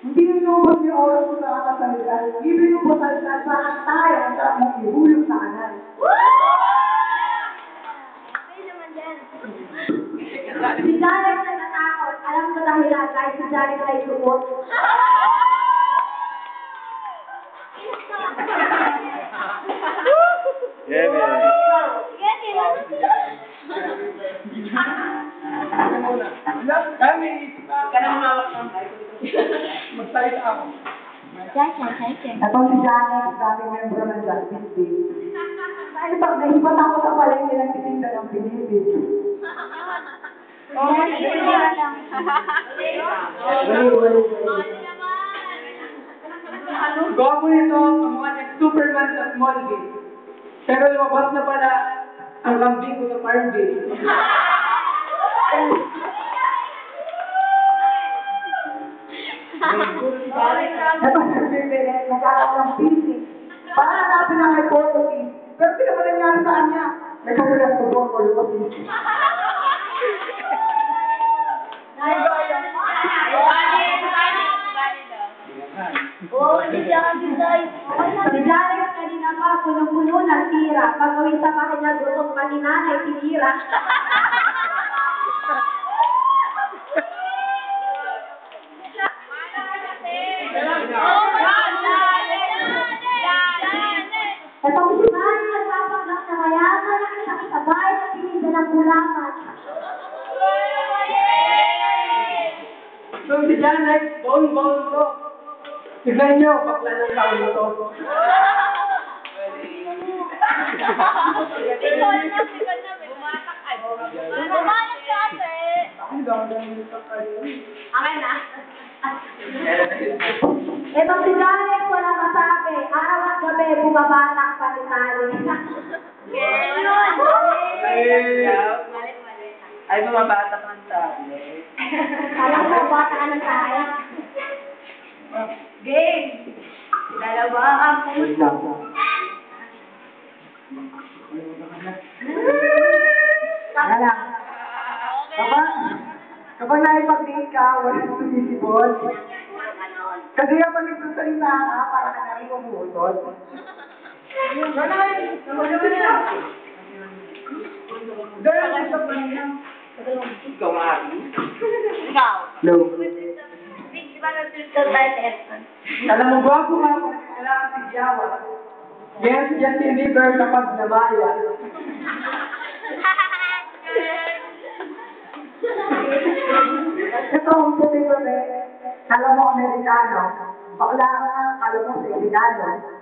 Hindi inubos yung oras mo sa kakasalita. Ibig mo po salita sa tayo ang sarap mong ihulog sa kanan. Okay naman yan. Si Janet natatakot. Alam ko dahilan dahil si Janet ay sumot. Yeah, man. Kami, magsalita ako. Ito si Janet, dating membro ng Justice Day. Dahil pag nahibat ako sa palengke ng titinda ng pinibig. Gwapo nito, kamukha niya Superman sa Smallville. Pero lumabas na pala ang lambing ko sa Farmville. Ito si Bibele, nag-aaral ng physics. Para hanapin ang hypothesis. Pero hindi naman nangyari sa kanya. Nagkagulat ko doon ko lumabas. Si Janet kanina pa, puno-puno ng tira. Pag-uwi sa bahay niya, gutom pa ni nanay, tinira. Ito si Mari, nagpapanggap na mayaman ang isang sabay at tininda ng gulaman. So si Janet, bone to. Tignan niyo, bakla ng taon na to. Bumatak kasi. Akin na. Ito si Janet, wala masabi. Araw at gabi, bumabatak pati-tali. Ay, bumabata ka ng sabi. Alam mo, bata ka ng tayo. Game! Dalawa ang puso. Tanga lang. Kapag naipag-date ka, walang sumisipon. Kasi kapag nagsasalita ka, para ka na rin umuusot. Dahil sa kanina. Ikaw, Ari. Ikaw. No. Di ba nag-filter tayo sa Edson? Alam mo, gwapo nga ako, kailangan si Jawa. Ganyan si Justin Bieber kapag namaya. Ito ang puti ko kala mo Amerikano. Bakla ka nga, kala mo Filipino.